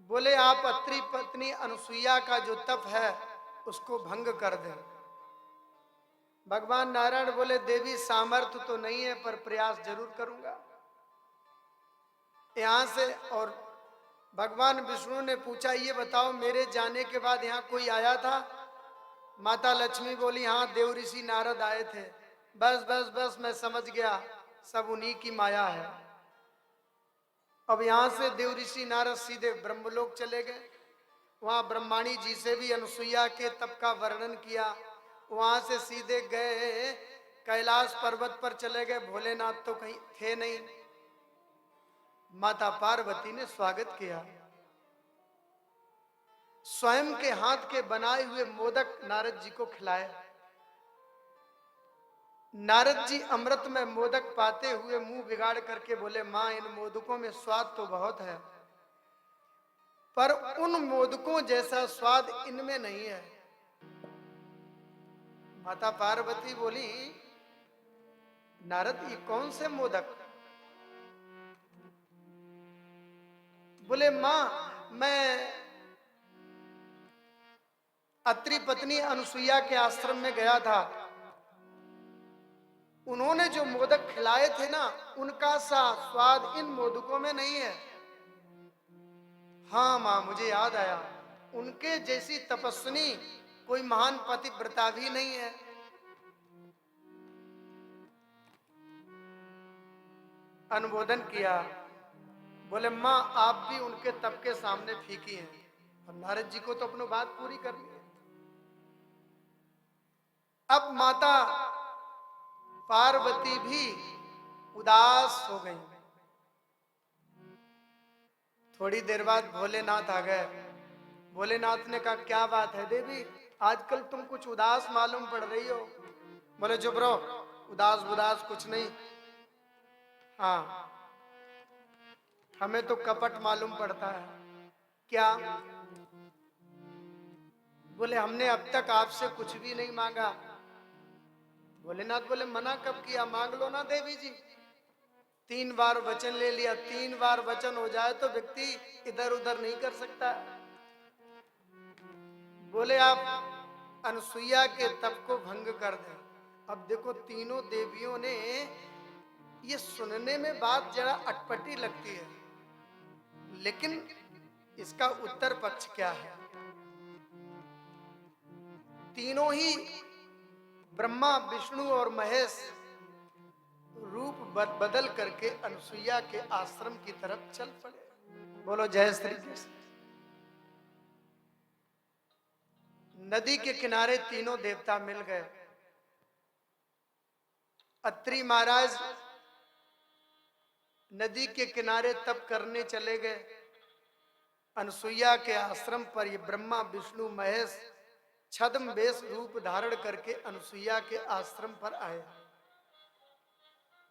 बोले आप अत्रि पत्नी अनुसुईया का जो तप है उसको भंग कर दें। भगवान नारायण बोले देवी सामर्थ्य तो नहीं है पर प्रयास जरूर करूंगा। यहां से और भगवान विष्णु ने पूछा ये बताओ मेरे जाने के बाद यहाँ कोई आया था? माता लक्ष्मी बोली हाँ देव ऋषि नारद आए थे। बस बस बस मैं समझ गया, सब उन्हीं की माया है। अब यहां से देव ऋषि नारद सीधे ब्रह्मलोक चले गए। वहां ब्रह्माणी जी से भी अनुसुईया के तप का वर्णन किया। वहां से सीधे गए कैलाश पर्वत पर चले गए। भोलेनाथ तो कहीं थे नहीं। माता पार्वती ने स्वागत किया। स्वयं के हाथ के बनाए हुए मोदक नारद जी को खिलाए। नारद जी अमृत में मोदक पाते हुए मुंह बिगाड़ करके बोले मां इन मोदकों में स्वाद तो बहुत है पर उन मोदकों जैसा स्वाद इनमें नहीं है। माता पार्वती बोली नारद ये कौन से मोदक? बोले मां मैं अत्रि पत्नी अनुसुईया के आश्रम में गया था। उन्होंने जो मोदक खिलाए थे ना उनका सा स्वाद इन मोदकों में नहीं है। हाँ मां मुझे याद आया, उनके जैसी तपस्विनी कोई महान पतिव्रता भी नहीं है। अनुमोदन किया। बोले मां आप भी उनके तप के सामने फीकी हैं। अब नारद जी को तो अपनी बात पूरी कर ली। अब माता पार्वती भी उदास हो गई। थोड़ी देर बाद भोलेनाथ आ गए। भोलेनाथ ने कहा क्या बात है देवी, आजकल तुम कुछ उदास मालूम पड़ रही हो। बोले चुप रहो, उदास उदास कुछ नहीं। हाँ हमें तो कपट मालूम पड़ता है। क्या? बोले हमने अब तक आपसे कुछ भी नहीं मांगा। भोलेनाथ बोले मना कब किया, मांग लो ना देवी जी। 3 बार वचन ले लिया, 3 बार वचन हो जाए तो व्यक्ति इधर उधर नहीं कर सकता। बोले आप अनुसुईया के तप को भंग कर दें। अब देखो तीनों देवियों ने ये सुनने में बात जरा अटपटी लगती है लेकिन इसका उत्तर पक्ष क्या है? तीनों ही ब्रह्मा विष्णु और महेश रूप बदल करके अनुसुईया के आश्रम की तरफ चल पड़े। बोलो जय श्री कृष्ण। नदी के किनारे तीनों देवता मिल गए। अत्रि महाराज नदी के किनारे तप करने चले गए। अनुसुईया के आश्रम पर ये ब्रह्मा विष्णु महेश छद्म वेश रूप धारण करके अनुसुईया के आश्रम पर आए।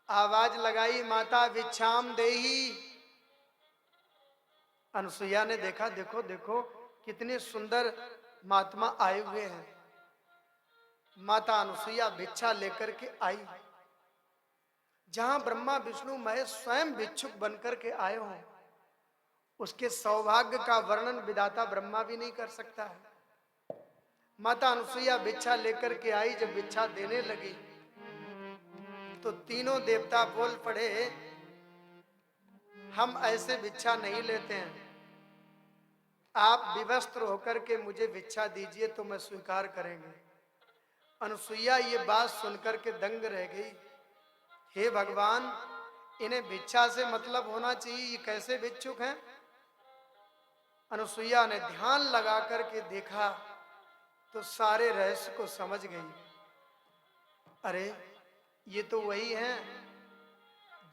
आवाज लगाई माता भिक्षाम देही। अनुसुईया ने देखा देखो देखो कितने सुंदर महात्मा आए हुए हैं। माता अनुसुईया भिक्षा लेकर के आई। जहां ब्रह्मा विष्णु महेश स्वयं भिक्षुक बनकर के आए हों उसके सौभाग्य का वर्णन विधाता ब्रह्मा भी नहीं कर सकता है। माता अनुसुईया भिक्षा लेकर के आई। जब भिक्षा देने लगी तो तीनों देवता बोल पड़े हम ऐसे भिक्षा नहीं लेते हैं, आप विवस्त्र होकर के मुझे भिक्षा दीजिए तो मैं स्वीकार करेंगे। अनुसुईया ये बात सुनकर के दंग रह गई। हे भगवान इन्हें भिक्षा से मतलब होना चाहिए, ये कैसे भिक्षुक हैं? अनुसुईया ने ध्यान लगा करके देखा तो सारे रहस्य को समझ गई। अरे ये तो वही हैं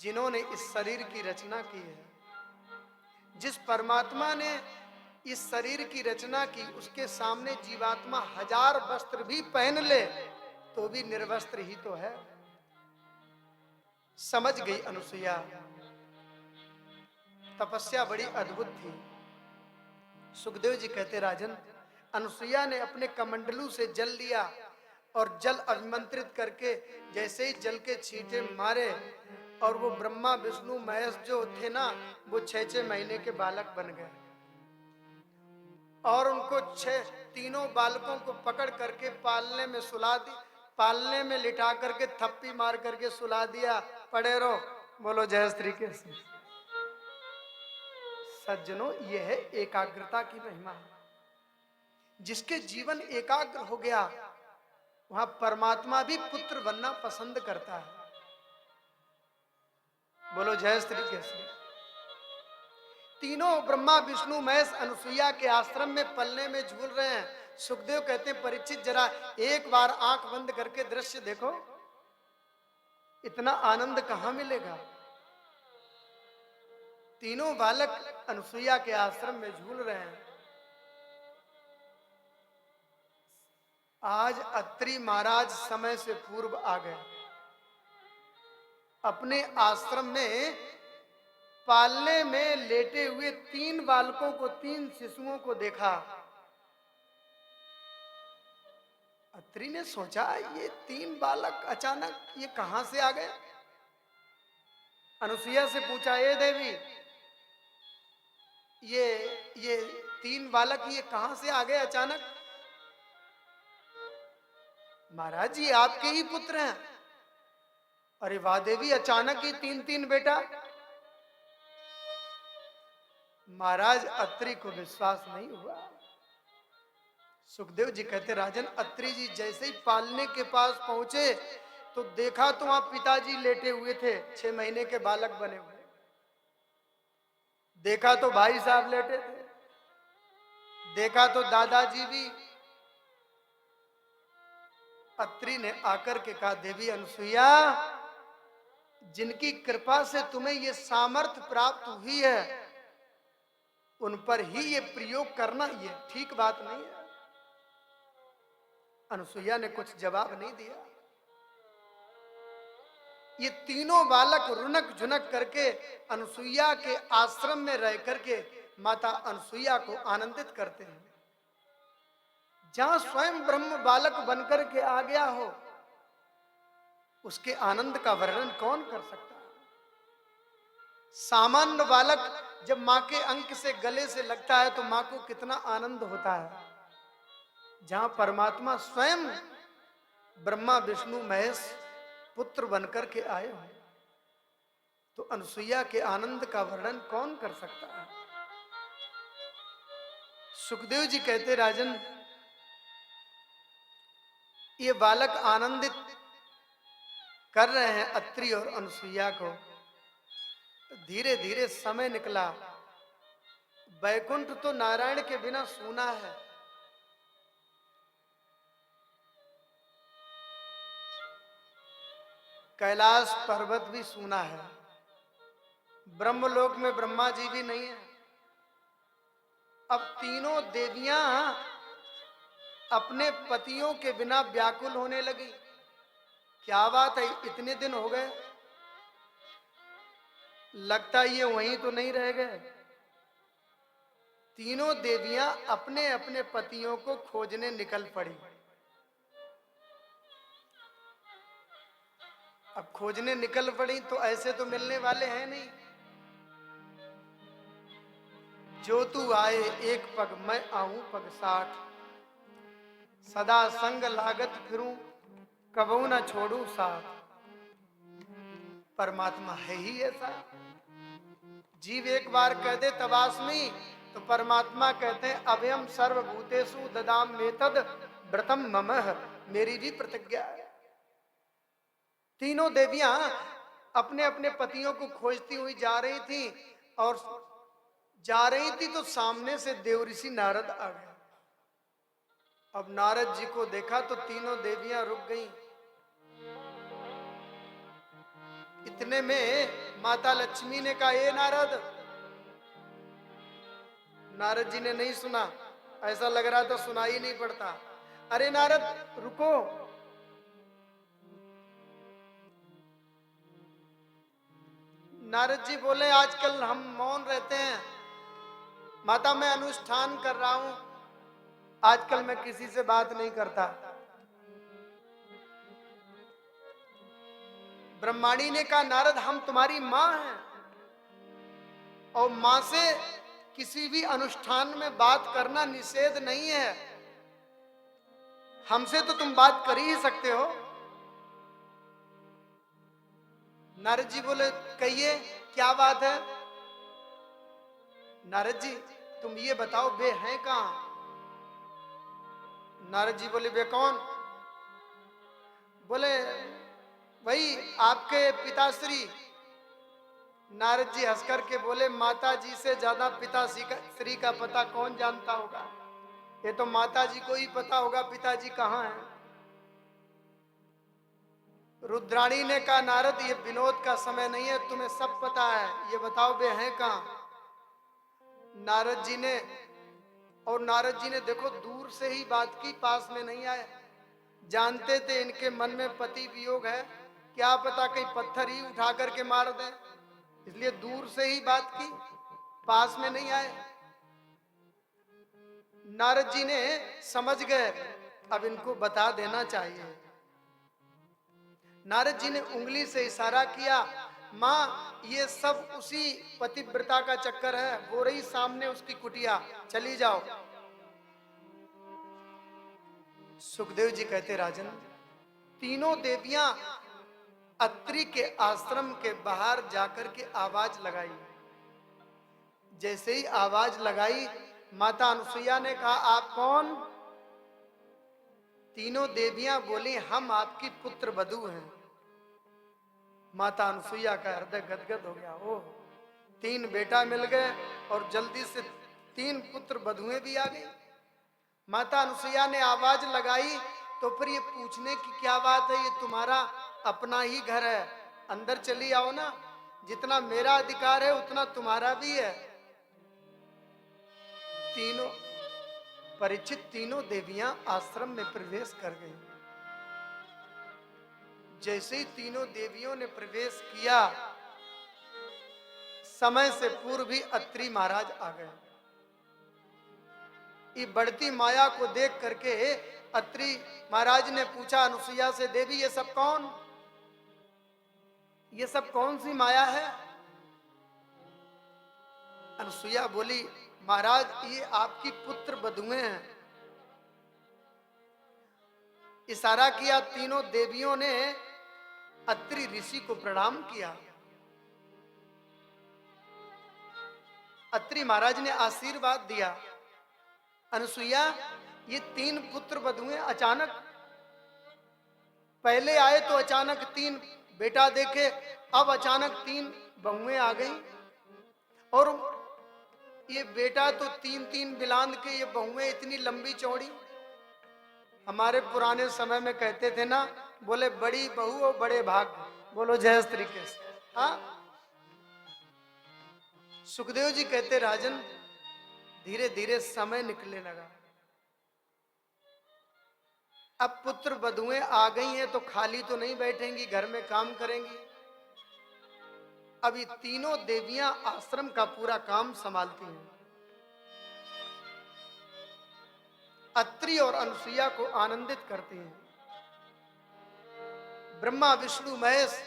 जिन्होंने इस शरीर की रचना की है। जिस परमात्मा ने इस शरीर की रचना की उसके सामने जीवात्मा 1000 वस्त्र भी पहन ले तो भी निर्वस्त्र ही तो है। समझ गई अनुसुईया। तपस्या बड़ी अद्भुत थी। सुखदेव जी कहते राजन अनुसुईया ने अपने कमंडलू से जल लिया और जल अभिमंत्रित करके जैसे ही जल के छींटे मारे और वो ब्रह्मा विष्णु महेश जो थे ना वो 6-6 महीने के बालक बन गए। और उनको तीनों बालकों को पकड़ करके पालने में सुला दी, पालने में लिटा करके थप्पी मार करके सुला दिया। पड़े रहो, बोलो जय श्री कृष्ण। सज्जनों, यह है एकाग्रता की महिमा। जिसके जीवन एकाग्र हो गया वहां परमात्मा भी पुत्र बनना पसंद करता है। बोलो जय श्री कृष्ण। तीनों ब्रह्मा विष्णु महेश अनुसुईया के आश्रम में पलने में झूल रहे हैं। सुखदेव कहते हैं परीक्षित जरा एक बार आंख बंद करके दृश्य देखो, इतना आनंद कहां मिलेगा। तीनों बालक अनुसुईया के आश्रम में झूल रहे हैं। आज अत्रि महाराज समय से पूर्व आ गए। अपने आश्रम में पालने में लेटे हुए 3 बालकों को, 3 शिशुओं को देखा। अत्रि ने सोचा ये 3 बालक अचानक ये कहां से आ गए। अनुसुईया से पूछा, ए देवी, ये 3 बालक ये कहां से आ गए अचानक। महाराज जी आपके ही पुत्र हैं। अरे वाह देवी, अचानक ही 3-3 बेटा। महाराज अत्रि को विश्वास नहीं हुआ। सुखदेव जी कहते राजन, अत्रि जी जैसे ही पालने के पास पहुंचे तो देखा तो वहां पिताजी लेटे हुए थे, 6 महीने के बालक बने हुए। देखा तो भाई साहब लेटे थे, देखा तो दादाजी भी। अत्रि ने आकर के कहा, देवी अनुसुईया, जिनकी कृपा से तुम्हें ये सामर्थ्य प्राप्त हुई है उन पर ही ये प्रयोग करना ये ठीक बात नहीं है। अनुसुईया ने कुछ जवाब नहीं दिया। ये तीनों बालक रुनक झुनक करके अनुसुईया के आश्रम में रह करके माता अनुसुईया को आनंदित करते हैं। जहां स्वयं ब्रह्म बालक बनकर के आ गया हो उसके आनंद का वर्णन कौन कर सकता है। सामान्य बालक जब मां के अंक से गले से लगता है तो मां को कितना आनंद होता है। जहां परमात्मा स्वयं ब्रह्मा विष्णु महेश पुत्र बनकर के आए हो तो अनुसुईया के आनंद का वर्णन कौन कर सकता है। सुखदेव जी कहते राजन, ये बालक आनंदित कर रहे हैं अत्रि और अनुसुईया को। धीरे धीरे समय निकला। वैकुंठ तो नारायण के बिना सूना है। कैलाश पर्वत भी सूना है। ब्रह्मलोक में ब्रह्मा जी भी नहीं है। अब तीनों देवियां अपने पतियों के बिना व्याकुल होने लगी। क्या बात है, इतने दिन हो गए, लगता ये वहीं तो नहीं रह गए। तीनों देवियां अपने अपने पतियों को खोजने निकल पड़ी। अब खोजने निकल पड़ी तो ऐसे तो मिलने वाले हैं नहीं। जो तू आए एक पग मैं आऊं पग 60, सदा संग लागत फिरूं कबहू न छोड़ू साथ। परमात्मा है ही ऐसा। जीव एक बार कह दे तवास्मी तो परमात्मा कहते हैं अभयम सर्वभूतेषु ददाम मेतद व्रतम ममः, मेरी भी प्रतिज्ञा है। तीनों देवियां अपने अपने पतियों को खोजती हुई जा रही थी और जा रही थी तो सामने से देवऋषि नारद आ गए। अब नारद जी को देखा तो तीनों देवियां रुक गईं। इतने में माता लक्ष्मी ने कहा, ए नारद। नारद जी ने नहीं सुना, ऐसा लग रहा था सुनाई नहीं पड़ता। अरे नारद रुको। नारद जी बोले, आजकल हम मौन रहते हैं माता, मैं अनुष्ठान कर रहा हूं, आजकल मैं किसी से बात नहीं करता। ब्रह्माणी ने कहा, नारद हम तुम्हारी मां हैं और मां से किसी भी अनुष्ठान में बात करना निषेध नहीं है। हमसे तो तुम बात कर ही सकते हो। नारद जी बोले कहिए क्या बात है। नारद जी तुम ये बताओ वे हैं कहां। नारद जी बोले वे कौन। बोले वही आपके पिताश्री। नारद जी हंस करके बोले माता जी से ज्यादा पिताश्री का पता कौन जानता होगा। ये तो माता जी को ही पता होगा पिताजी कहाँ हैं। रुद्राणी ने कहा नारद ये विनोद का समय नहीं है, तुम्हें सब पता है, ये बताओ वे हैं कहाँ। नारद जी ने देखो दूर से ही बात की, पास में नहीं आए। जानते थे इनके मन में पति वियोग है, क्या पता कहीं पत्थर ही उठा करके मार दे, इसलिए दूर से ही बात की, पास में नहीं आए। नारद जी ने समझ गए अब इनको बता देना चाहिए। नारद जी ने उंगली से इशारा किया, माँ ये सब उसी पतिव्रता का चक्कर है, वो रही सामने उसकी कुटिया, चली जाओ। सुखदेव जी कहते राजन, तीनों देवियां अत्रि के आश्रम के बाहर जाकर के आवाज लगाई। जैसे ही आवाज लगाई माता अनुसुईया ने कहा आप कौन। तीनों देवियां बोली हम आपकी पुत्र वधू हैं। माता अनुसुईया का हृदय गदगद हो गया। ओह 3 बेटा मिल गए और जल्दी से 3 पुत्र वधुएं भी आ गई। माता अनुसुईया ने आवाज लगाई तो फिर ये पूछने की क्या बात है, ये तुम्हारा अपना ही घर है, अंदर चली आओ ना, जितना मेरा अधिकार है उतना तुम्हारा भी है। तीनों देवियां आश्रम में प्रवेश कर गई। जैसे ही तीनों देवियों ने प्रवेश किया समय से पूर्व ही अत्रि महाराज आ गए। ये बढ़ती माया को देख करके अत्रि महाराज ने पूछा अनुसुईया से, देवी ये सब कौन, ये सब कौन सी माया है। अनुसुईया बोली महाराज ये आपकी पुत्र वधुएं हैं। इशारा किया, तीनों देवियों ने अत्रि ऋषि को प्रणाम किया। अत्रि महाराज ने आशीर्वाद दिया, अनुसुईया ये 3 पुत्र वधुएं अचानक पहले आए तो अचानक 3 बेटा देखे, अब अचानक 3 बहुएं आ गई और ये बेटा तो 3-3 बिलांद के, ये बहुएं इतनी लंबी चौड़ी। हमारे पुराने समय में कहते थे ना, बोले बड़ी बहू और बड़े भाग, बोलो जय इस तरीके से। हाँ सुखदेव जी कहते राजन धीरे धीरे समय निकलने लगा। अब पुत्र वधुएं आ गई हैं तो खाली तो नहीं बैठेंगी, घर में काम करेंगी। अभी तीनों देवियां आश्रम का पूरा काम संभालती हैं। अत्रि और अनुसुईया को आनंदित करती हैं। ब्रह्मा विष्णु महेश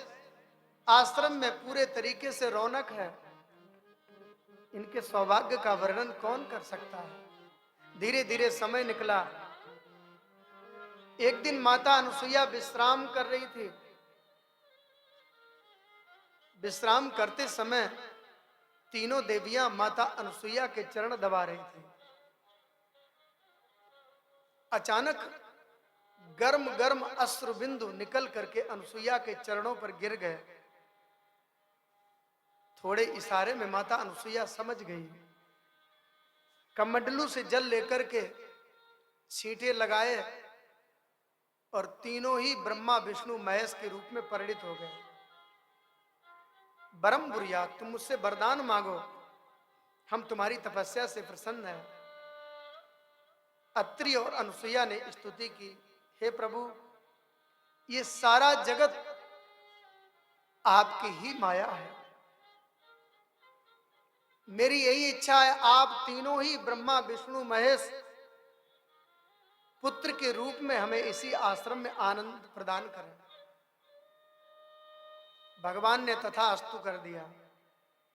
आश्रम में पूरे तरीके से रौनक है। इनके सौभाग्य का वर्णन कौन कर सकता है। धीरे धीरे समय निकला। एक दिन माता अनुसुईया विश्राम कर रही थी। विश्राम करते समय तीनों देवियां माता अनुसुईया के चरण दबा रही थी। अचानक गर्म गर्म अश्रु बिंदु निकल करके अनुसुईया के चरणों पर गिर गए। थोड़े इशारे में माता अनुसुईया समझ गई। कमंडलू से जल लेकर के छींटे लगाए और तीनों ही ब्रह्मा विष्णु महेश के रूप में परिणित हो गए। बरम बुरिया तुम मुझसे वरदान मांगो, हम तुम्हारी तपस्या से प्रसन्न हैं। अत्रि और अनुसुईया ने स्तुति की, हे प्रभु ये सारा जगत आपकी ही माया है। मेरी यही इच्छा है आप तीनों ही ब्रह्मा विष्णु महेश पुत्र के रूप में हमें इसी आश्रम में आनंद प्रदान करें। भगवान ने तथास्तु कर दिया।